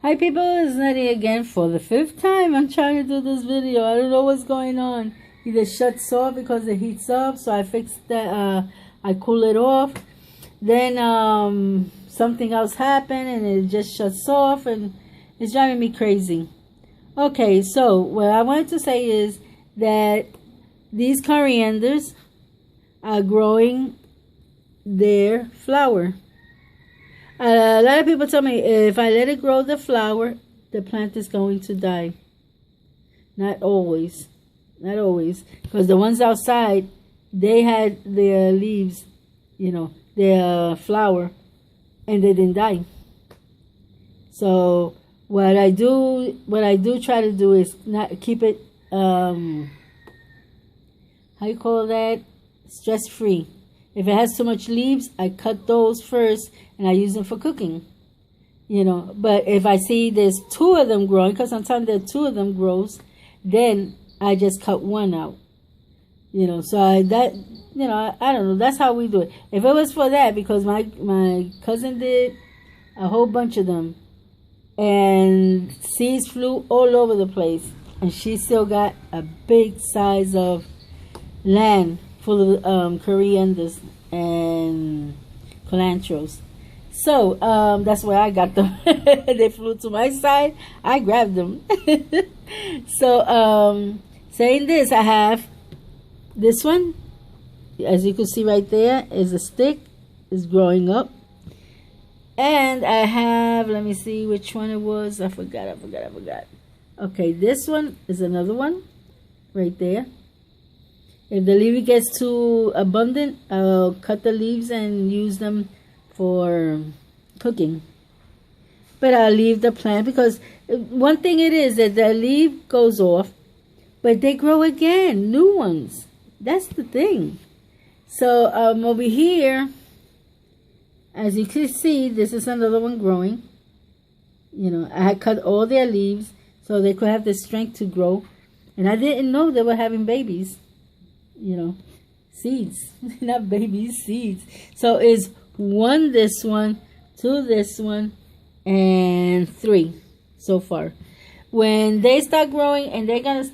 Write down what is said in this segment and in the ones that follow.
Hi people, it's Nery again for the 5th time. I'm trying to do this video. I don't know what's going on. Either shuts off because it heats up, so I fixed that. I cool it off. Then something else happened and it just shuts off and it's driving me crazy. Okay, so what I wanted to say is that these corianders are growing their flower. A lot of people tell me if I let it grow the flower, the plant is going to die. Not always. Not always. Because the ones outside, they had their leaves, you know, their flower, and they didn't die. So what I do try to do is not keep it, how you call that? Stress-free. If it has too much leaves, I cut those first and I use them for cooking. You know, but if I see there's 2 of them growing, because sometimes there are 2 of them grows, then I just cut one out. You know, so I don't know, that's how we do it. If it was for that, because my cousin did a whole bunch of them, and seeds flew all over the place, and she still got a big size of land full of corianders and cilantros. So that's where I got them. They flew to my side. I grabbed them. So saying this, I have this one. As you can see right there is a stick. It's growing up. And I have, let me see which one it was. I forgot. Okay, this one is another one right there. If the leaf gets too abundant, I'll cut the leaves and use them for cooking. But I'll leave the plant, because one thing it is that the leaf goes off, but they grow again, new ones. That's the thing. So over here, as you can see, this is another one growing. You know, I had cut all their leaves so they could have the strength to grow. And I didn't know they were having babies. You know, seeds, not babies, seeds. So it's 1 this one, 2 this one, and 3 so far. When they start growing and they're gonna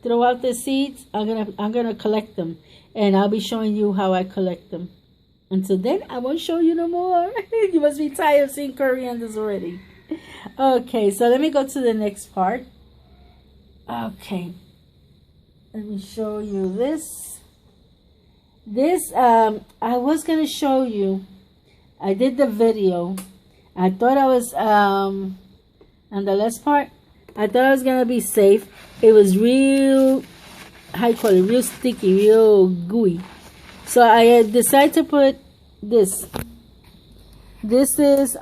throw out the seeds, I'm gonna collect them, and I'll be showing you how I collect them. Until then, I won't show you no more. You must be tired of seeing corianders already. Okay, so let me go to the next part. Okay. Let me show you this. I was going to show you. I did the video. I thought I was, on the last part, I thought I was going to be safe. It was real, how you call it, real sticky, real gooey. So I decided to put this. This is,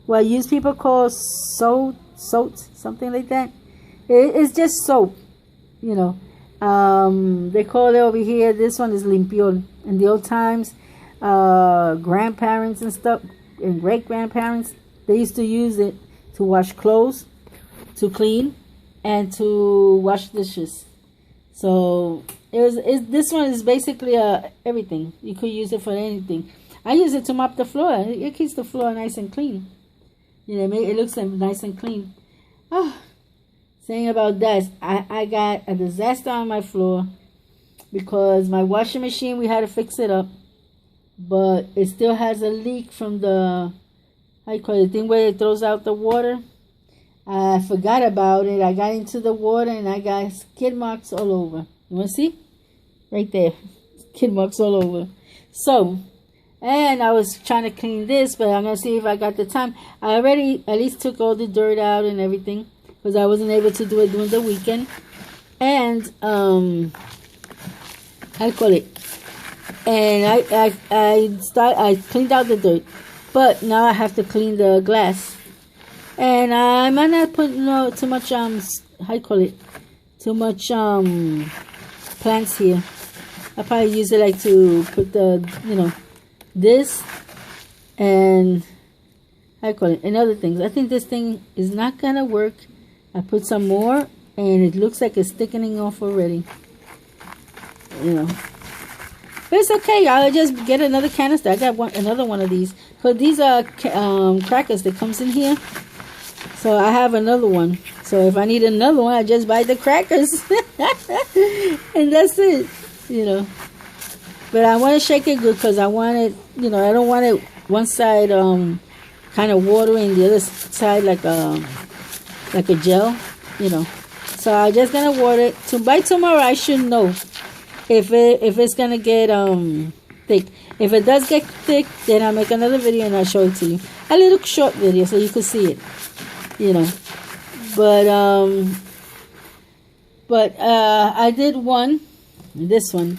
what used people call soap, something like that. It's just soap. You know, they call it over here, this one is limpiol. In the old times, grandparents and stuff, and great-grandparents, they used to use it to wash clothes, to clean, and to wash dishes. So, this one is basically everything. You could use it for anything. I use it to mop the floor. It keeps the floor nice and clean. You know, it looks nice and clean. Oh. Saying about that, I got a disaster on my floor because my washing machine, we had to fix it up, but it still has a leak from the, how you call it, the thing where it throws out the water. I forgot about it. I got into the water and I got skid marks all over. You want to see? Right there. Skid marks all over. So, and I was trying to clean this, but I'm going to see if I got the time. I already at least took all the dirt out and everything, because I wasn't able to do it during the weekend. And I call it. And I cleaned out the dirt, but now I have to clean the glass. And I might not put too much how you call it, too much plants here. I probably use it like to put the this and how you call it, and other things. I think this thing is not gonna work. I put some more, and it looks like it's thickening off already. You know. But it's okay. I'll just get another canister. I got another one of these. But these are crackers that comes in here. So I have another one. So if I need another one, I just buy the crackers. And that's it, you know. But I want to shake it good because I want it, you know, I don't want it one side kind of watery and the other side like a gel, you know. So I'm just going to water it. By tomorrow, I should know if it's going to get thick. If it does get thick, then I'll make another video and I'll show it to you. A little short video so you can see it, you know. But I did one, this one.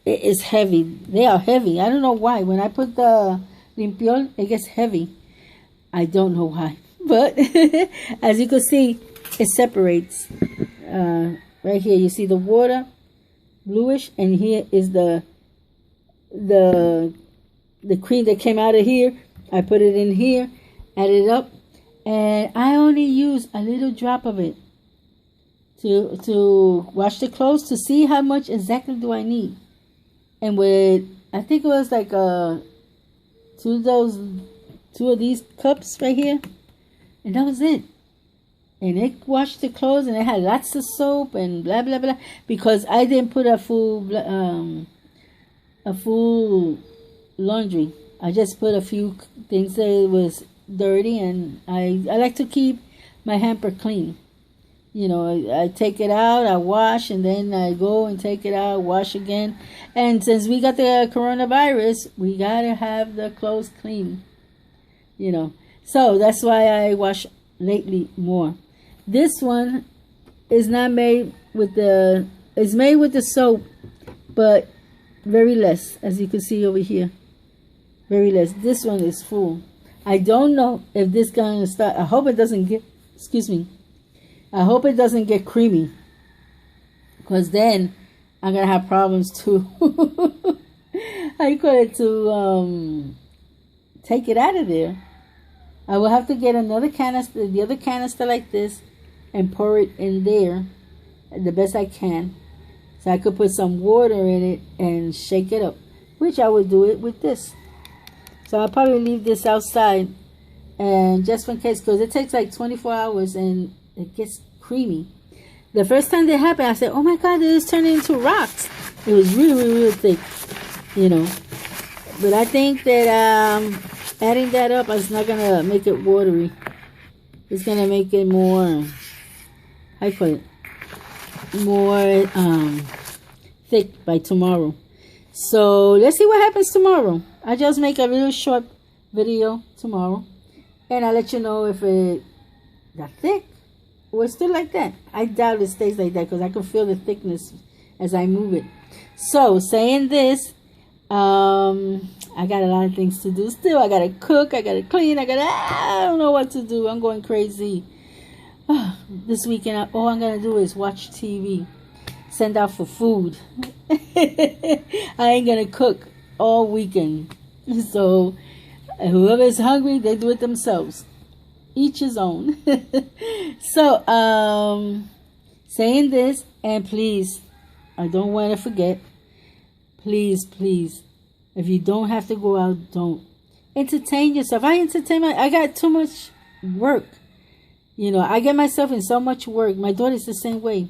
It is heavy. They are heavy. I don't know why. When I put the limpiol, it gets heavy. I don't know why. But as you can see, it separates. Right here, you see the water, bluish, and here is the cream that came out of here. I put it in here, add it up, and I only use a little drop of it to wash the clothes to see how much exactly do I need. And with, I think it was like two of these cups right here, and that was it. And it washed the clothes, and it had lots of soap and blah blah blah, because I didn't put a full laundry. I just put a few things that was dirty, and I like to keep my hamper clean. You know, I take it out, I wash, and then I go and take it out, wash again. And since we got the coronavirus, we gotta have the clothes clean. You know, so that's why I wash lately more. This one is not made with the, it's made with the soap, but very less, as you can see over here. Very less. This one is full. I don't know if this gonna start. I hope it doesn't get, excuse me, I hope it doesn't get creamy, because then I'm gonna have problems to I call it to take it out of there. I will have to get another canister, the other canister like this, and pour it in there the best I can, so I could put some water in it and shake it up, which I would do it with this. So I'll probably leave this outside, and just in case, because it takes like 24 hours and it gets creamy. The first time that happened, I said, oh my God, it is turning into rocks. It was really, really, really thick, you know. But I think that adding that up is not going to make it watery. It's going to make it more, how you call it, more thick by tomorrow. So let's see what happens tomorrow. I just make a little short video tomorrow, and I'll let you know if it got thick or it's still like that. I doubt it stays like that, because I can feel the thickness as I move it. So saying this, I got a lot of things to do still. I gotta cook, I gotta clean, I don't know what to do. I'm going crazy. This weekend, all I'm gonna do is watch TV, send out for food. I ain't gonna cook all weekend. So whoever's hungry, they do it themselves. Each his own. So saying this, and please, I don't want to forget, please, if you don't have to go out, don't. Entertain yourself. I got too much work. You know, I get myself in so much work. My daughter's the same way.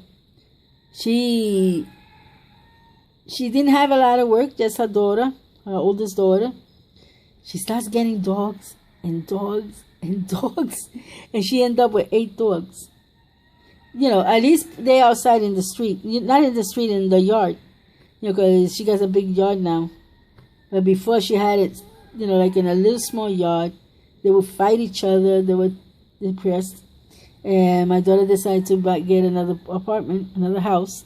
She didn't have a lot of work, just her daughter, her oldest daughter. She starts getting dogs and dogs and dogs, and she ended up with 8 dogs. You know, at least they outside in the street, not in the street, in the yard. You know, because she got a big yard now. But before, she had it, you know, like in a little small yard. They would fight each other. They were depressed. And my daughter decided to get another apartment, another house.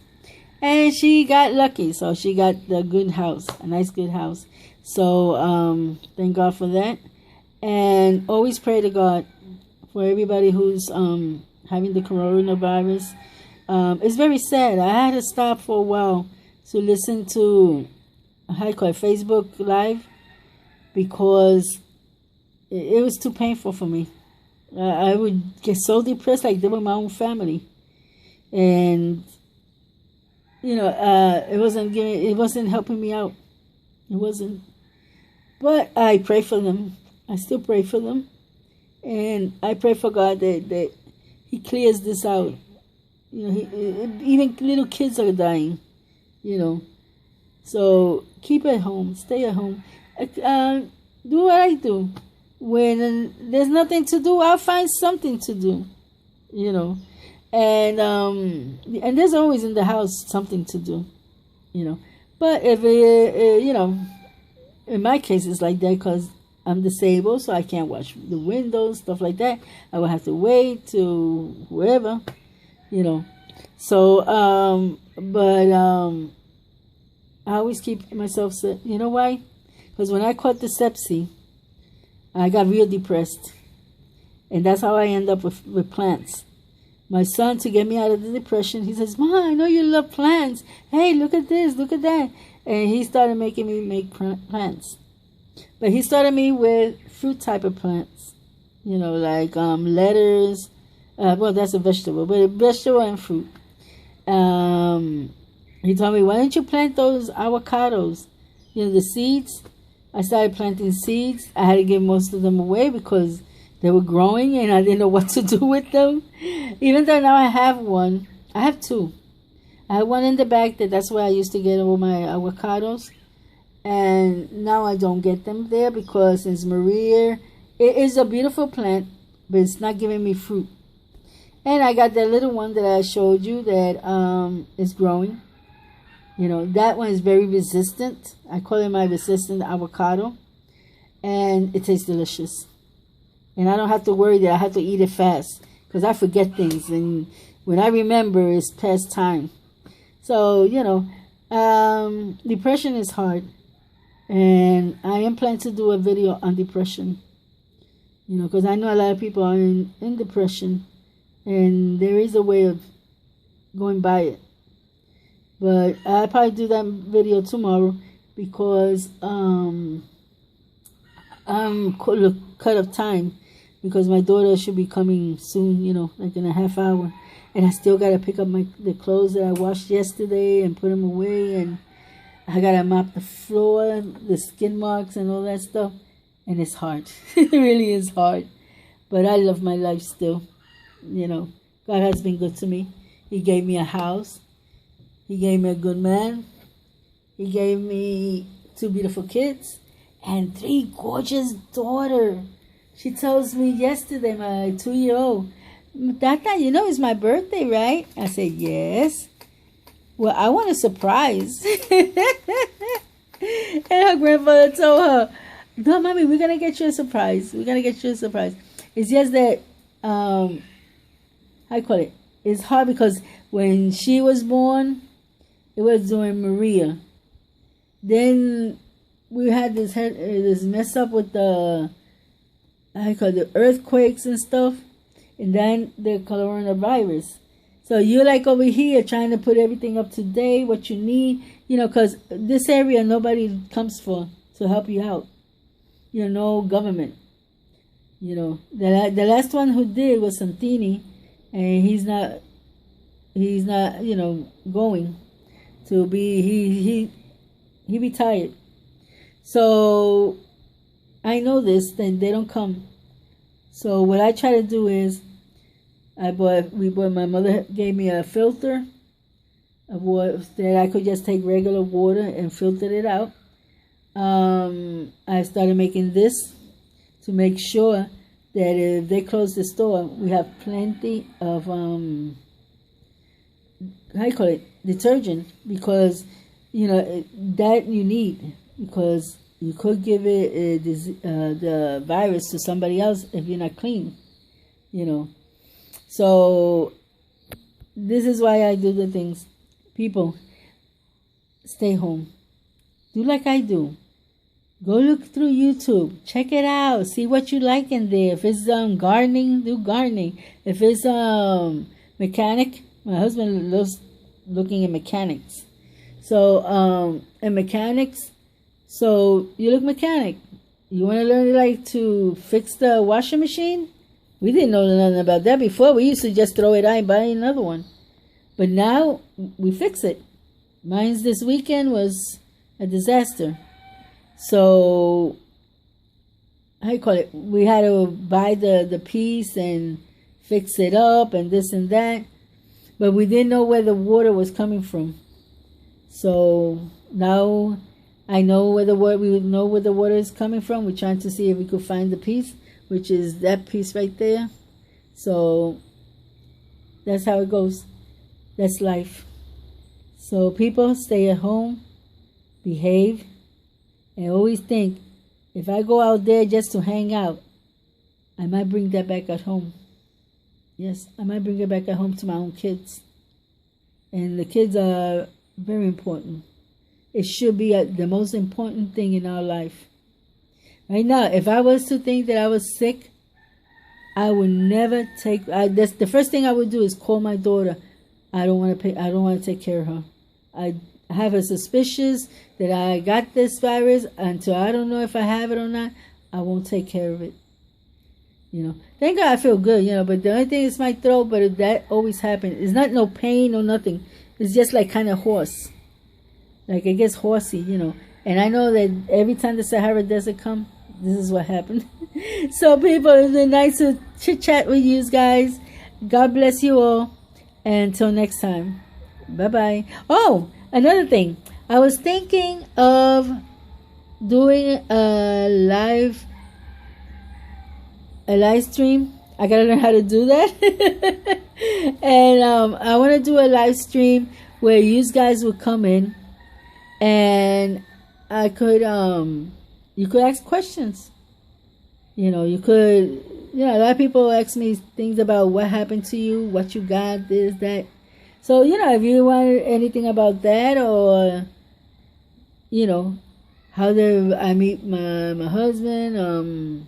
And she got lucky. So she got the good house, a nice good house. So thank God for that. And always pray to God for everybody who's having the coronavirus. It's very sad. I had to stop for a while to listen to, how you call it, Facebook Live, because it was too painful for me. I would get so depressed, like they were my own family, and you know, it wasn't helping me out. It wasn't. But I pray for them. I still pray for them. And I pray for God that He clears this out. You know, even little kids are dying, you know. So keep at home. Stay at home. Do what I do. When there's nothing to do, I'll find something to do, you know. And there's always in the house something to do, you know. But if you know, in my case it's like that because I'm disabled, so I can't wash the windows, stuff like that. I will have to wait to whoever, you know. So I always keep myself set. You know why? Because when I caught the sepsis, I got real depressed, and that's how I end up with plants. My son, to get me out of the depression, he says, "Mom, I know you love plants. Hey, look at this, look at that." And he started making me make plants. But he started me with fruit type of plants. You know, like lettuce. Well, that's a vegetable, but a vegetable and fruit. He told me, "Why don't you plant those avocados? You know, the seeds." I started planting seeds. I had to give most of them away because they were growing and I didn't know what to do with them. Even though now I have one. I have two. I have one in the back that's where I used to get all my avocados. And now I don't get them there because since Maria, it is a beautiful plant, but it's not giving me fruit. And I got that little one that I showed you that is growing. You know, that one is very resistant. I call it my resistant avocado. And it tastes delicious. And I don't have to worry that I have to eat it fast. Because I forget things. And when I remember, it's past time. So, you know, depression is hard. And I am planning to do a video on depression. You know, because I know a lot of people are in depression. And there is a way of going by it. But I'll probably do that video tomorrow because I'm cut of time because my daughter should be coming soon, you know, like in a half hour. And I still got to pick up the clothes that I washed yesterday and put them away. And I got to mop the floor, the skin marks and all that stuff. And it's hard. It really is hard. But I love my life still. You know, God has been good to me. He gave me a house. He gave me a good man. He gave me 2 beautiful kids and 3 gorgeous daughters. She tells me yesterday, my 2-year-old, "Tata, you know it's my birthday, right?" I said, "Yes." "Well, I want a surprise." And her grandfather told her, "No, Mommy, we're going to get you a surprise. We're going to get you a surprise." It's just that, I call it, it's hard because when she was born, it was during Maria. Then we had this mess up with the earthquakes and stuff, and then the coronavirus. So you're like over here trying to put everything up to date, what you need, you know, because this area nobody comes for to help you out. You know, no government. You know, the last one who did was Santini, and he's not, you know, going to be, he retired. So I know this, then they don't come. So what I try to do is, my mother gave me a filter of water that I could just take regular water and filter it out. I started making this to make sure that if they close the store, we have plenty of detergent, because you know that you need, because you could give it the virus to somebody else if you're not clean, you know. So this is why I do the things. People, stay home. Do like I do. Go look through YouTube. Check it out. See what you like in there. If it's gardening, do gardening. If it's mechanic, my husband loves looking at mechanics. So and mechanics. So you look mechanic. You want to learn like to fix the washing machine? We didn't know nothing about that before. We used to just throw it out and buy another one. But now we fix it. Mine's this weekend was a disaster. So how you call it? We had to buy the piece and fix it up and this and that. But we didn't know where the water was coming from. So now I know where the water, we know where the water is coming from. We're trying to see if we could find the piece, which is that piece right there. So that's how it goes. That's life. So people, stay at home, behave, and always think, if I go out there just to hang out, I might bring that back at home. Yes, I might bring it back at home to my own kids. And the kids are very important. It should be the most important thing in our life. Right now, if I was to think that I was sick, I would never take. That's the first thing I would do is call my daughter. I don't want to pay. I don't want to take care of her. I have a suspicious that I got this virus until I don't know if I have it or not. I won't take care of it. Thank God I feel good. But the only thing is my throat. But that always happens. It's not no pain or nothing. It's just like kind of hoarse. Like it gets horsey, And I know that every time the Sahara Desert come, this is what happened. So people, it's been nice to chit chat with you guys. God bless you all. And until next time. Bye-bye. Oh, another thing. I was thinking of doing a live stream. I gotta learn how to do that. And I want to do a live stream where you guys would come in and I could you could ask questions. You could, a lot of people ask me things about what happened to you, what you got, this, that. So, if you want anything about that, or, how I meet my husband,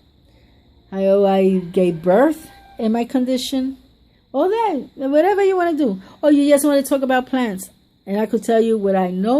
how I gave birth in my condition, all that, whatever you want to do. Or you just want to talk about plants. And I could tell you what I know